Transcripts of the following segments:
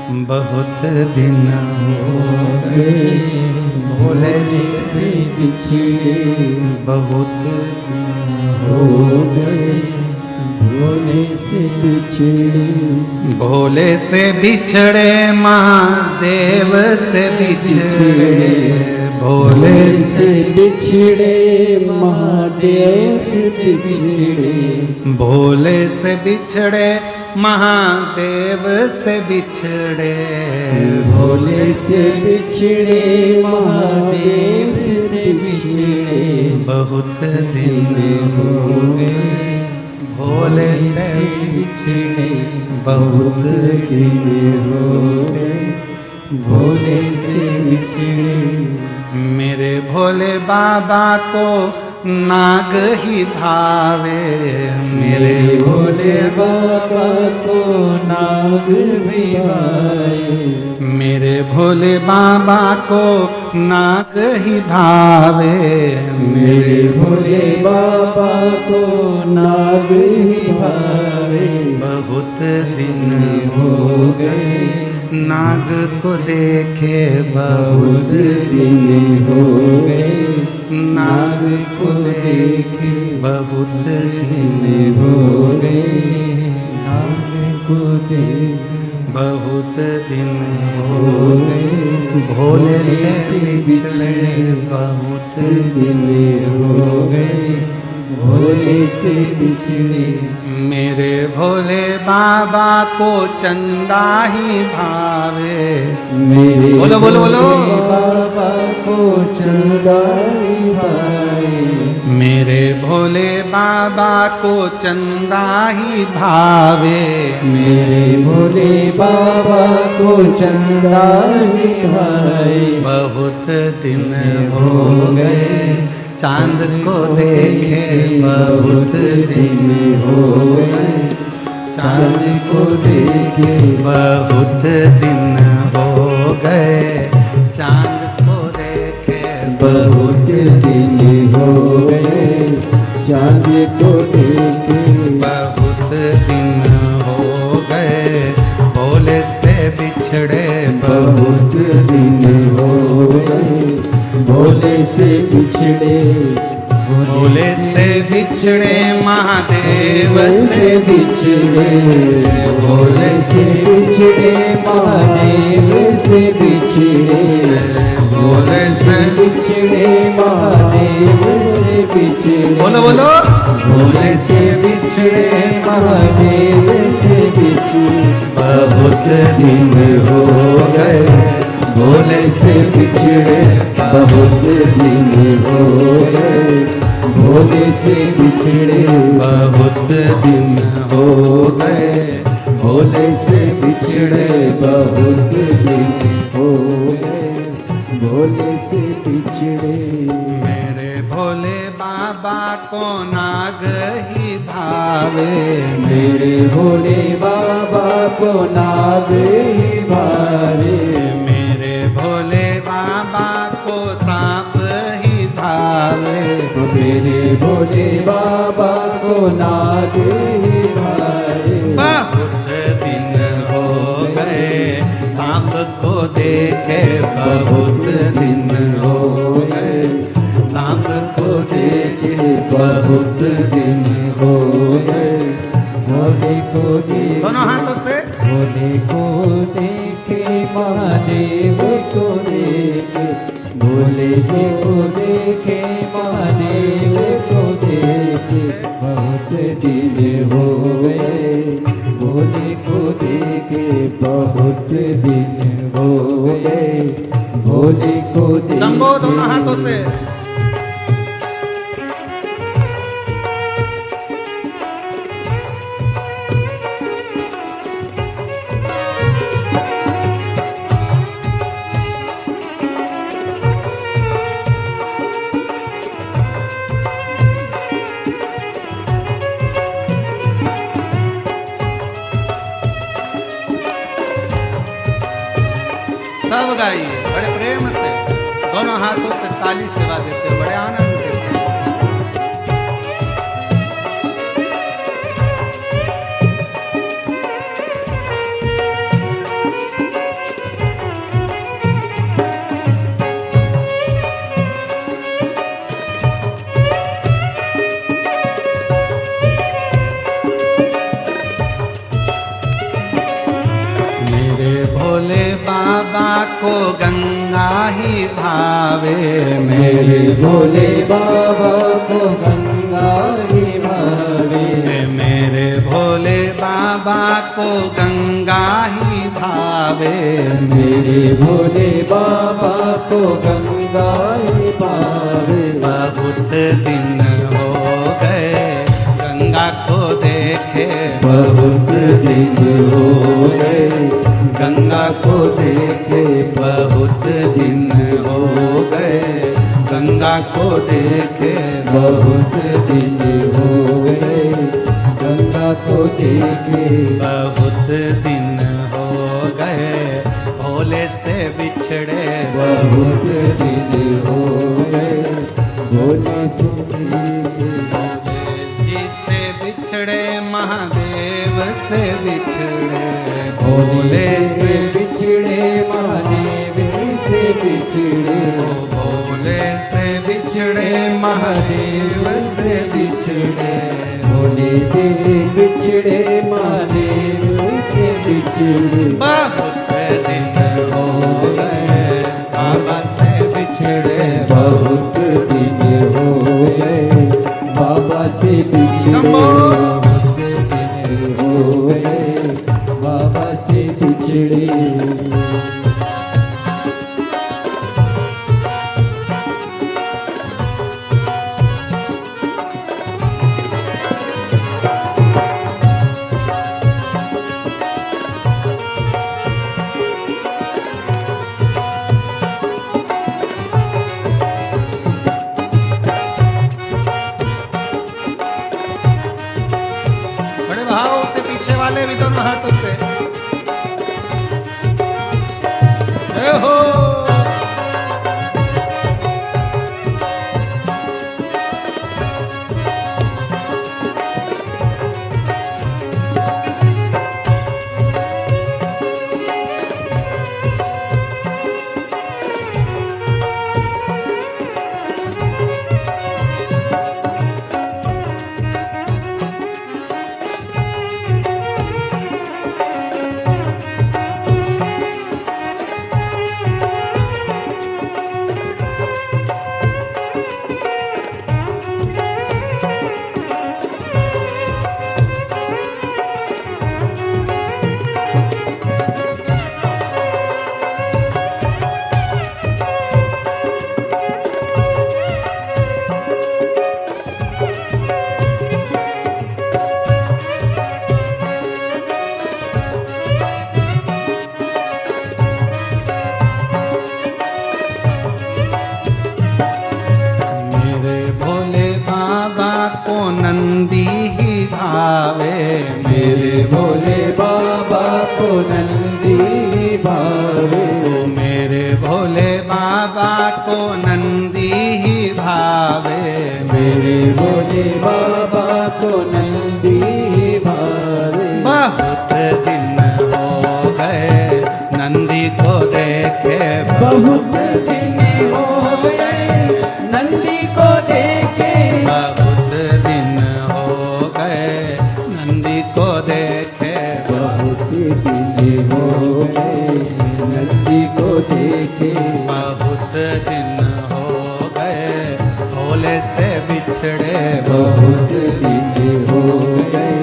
बहुत दिन हो गए भोले से बिछड़े, बहुत दिन हो गए भोले से बिछड़े। भोले से बिछड़े महादेव से बिछड़े, भोले से बिछड़े महादेव से बिछड़े। भोले से बिछड़े महादेव से बिछड़े, भोले से बिछड़े महादेव से बिछड़े। बहुत दिन हो गए भोले से बिछड़े, बहुत दिन हो गए भोले से बिछड़े। मेरे भोले बाबा को नाग ही भावे, मेरे भोले बाबा को नाग भी भावे। मेरे भोले बाबा को नाग ही भावे, मेरे भोले बाबा को नाग ही भावे। बहुत दिन हो गए नाग को देखे, बहुत दिन हो गए नाग को देखे। बहुत दिन हो गए नाग को देखे। बहुत दिन हो गए भोले से बिछड़े, बहुत दिन हो गए भोले से बिछड़े। मेरे भोले बाबा को चंदा ही भावे। मेरे बोलो बोलो बोलो। बाबा को चंदा ही भावे। मेरे भोले बाबा को चंदा ही भावे। मेरे भोले बाबा को चंदा ही भावे। बहुत दिन हो गए चांद को देखे, बहुत दिन हो गए चांद को देखे। बहुत दिन हो गए चांद को देखे, बहुत दिन हो गए चांद को देखे। बहुत दिन हो गए भोले से बिछड़े, बहुत दिन हो गए भोले से बिछड़े। भोले से बिछड़े महादेव से बिछड़े। भोले से बिछड़े महादेव से बिछड़े। भोले से बिछड़े महादेव से बिछड़े। बोलो बोलो। भोले से बिछड़े महादेव से बिछड़े। बहुत दिन हो गए भोले से बिछड़े। बहुत दिन हो गए भोले से बिछड़े। बहुत दिन हो गए भोले से बिछड़े। बहुत दिन हो गए भोले से बिछड़े। मेरे भोले बाबा को नाग ही भावे। मेरे भोले बाबा को नाग ही भावे। मेरे भोले बाबा को सांप ही भावे। मेरे भोले बाबा को नाग ही भावे। बहुत दिन हो गए सांप को देखे, बहुत दिन हो गए सांप को देखे, बहुत दिन हो गए भोले को देखे। दोनों हाथों से भोले को देखे महादेव को देखे। भोले जी को देखे महादेव को देखे। बहुत दिन हो गए भोले को देखे। बहुत दिन हो गए भोले को देखे। शंभो दोनों हाथों से। सब गाइए बड़े प्रेम से, दोनों हाथों से ताली सेवा देते हैं, बड़े आनंद देते हैं। मेरे भोले बाबा को गंगा ही भावे, मेरे भोले बाबा को गंगा ही भावे, मेरे भोले बाबा को गंगा ही भावे, मेरे भोले बाबा को गंगा ही भावे। बहुत दिन हो गए गंगा को देखे, बहुत दिन हो गए गंगा को देखे, बहुत दिन हो गए गंगा को देखे, बहुत दिन हो गए गंगा को देखे, बहुत दिन हो गए भोले से बिछड़े, बहुत दिन हो गए भोले से जिससे बिछड़े महादेव से बिछड़े, भोले से बिछड़े महादेव से बिछड़े, भोले से बिछड़े महादेव से बिछड़े, भोले से बिछड़े महादेव से बिछड़े। बहुत दिन हो गए बाबा से बिछड़े, बहुत दिन हो गए बाबा से बिछड़े, बहुत दिन हो गए बाबा से बिछड़े। बड़े भाव से पीछे वाले भी दोनों हाथों से जय हो। नंदी ही भावे, मेरे भोले बाबा को नंदी ही भावे, मेरे भोले बाबा को नंदी ही भावे, मेरे भोले बाबा को नंदी ही भावे। बहुत दिन हो गए नंदी को देखे, बहुत दिन हो गए नंदी को देखे, बहुत दिन हो गए नंदी को देखे, बहुत दिन हो गए नंदी को देखे, बहुत दिन हो गए भोले से बिछड़े, बहुत दिन हो गए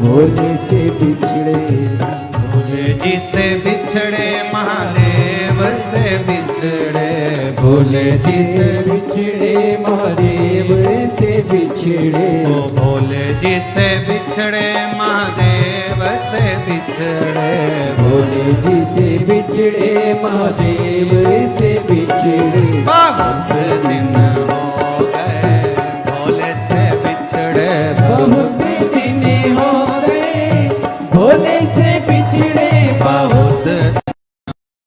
भोले से बिछड़े, भोले जी से बिछड़े महादेव से बिछड़े, भोले जी से बिछड़े महादेव से बिछड़े, ओ भोले जी से बिछड़े महादेव से बिछड़े, भोले जी से बिछड़े महादेव से बिछड़े। बहुत दिन हो गए भोले से बिछड़े, बहुत दिन हो गए भोले से बिछड़े, बहुत दिन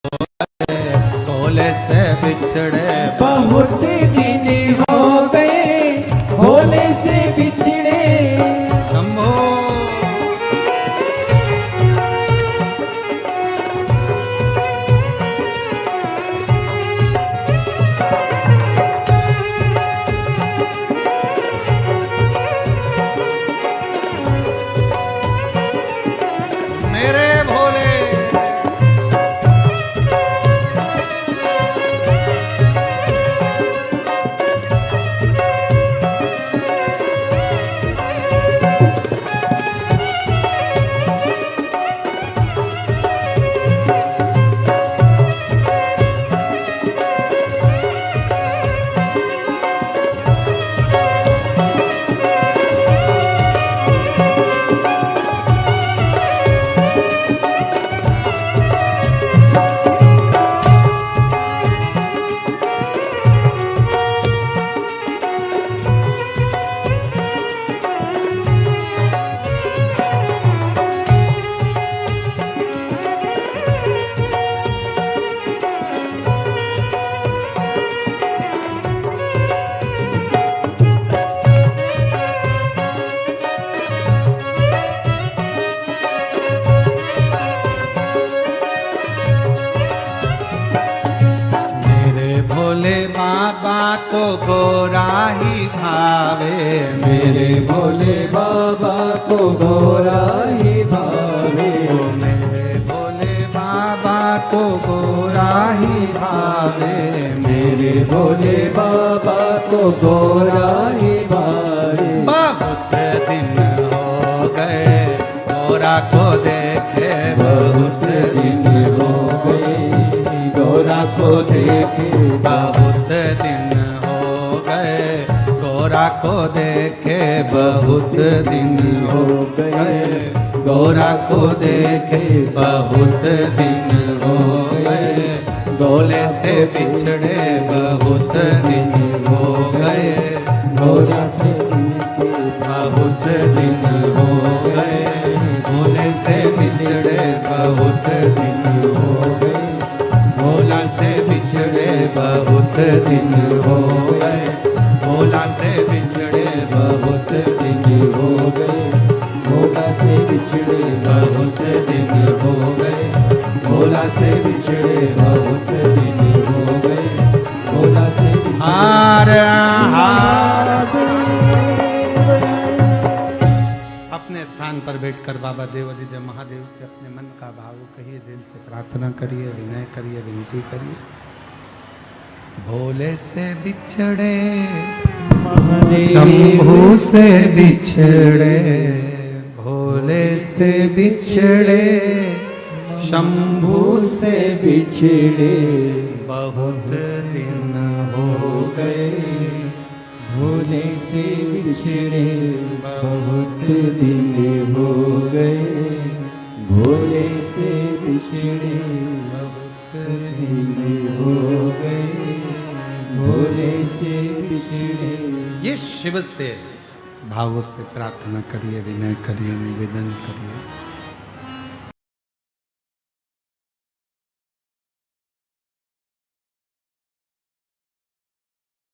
हो गए भोले से बिछड़े, बहुत दिन हो गए भोले से बिछड़े। शंभो तो गोरा ही भावे, मेरे भोले बाबा को गोरा ही भावे, मेरे भोले बाबा को गोरा ही भावे, मेरे भोले बाबा को गोरा ही भावे। बहुत दिन हो गए गोरा को देखे, बहुत दिन हो गए गोरा को देखे, बहुत दिन हो गए गोरा को देखे, बहुत दिन हो गए गोरा को देखे, बहुत दिन हो गए गोले से बिछड़े, बहुत दिन हो गए गोरा से बहुत दिन हो गए गोले से बिछड़े, बहुत दिन हो गए गोला से बिछड़े, बहुत दिन हो गए गोला से बिछड़े, बहुत दिन हो गए गोरा से बिछड़े, बहुत दिन हो गए गोला से बिछड़े, बहुत दिन हो गए गोला से हार हार। अपने स्थान पर बैठकर बाबा देवादिदेव महादेव से अपने मन का भाव कहिए, दिल से प्रार्थना करिए, विनय करिए, विनती करिए। भोले से बिछड़े शंभू से बिछड़े, भोले से बिछड़े शंभू से बिछड़े, बहुत दिन हो गए भोले से बिछड़े, बहुत दिन हो गए भोले से बिछड़े, बहुत दिन हो गए भोले से बिछड़े। ये शिव से भाव से प्रार्थना करिए, विनय करिए, निवेदन करिए।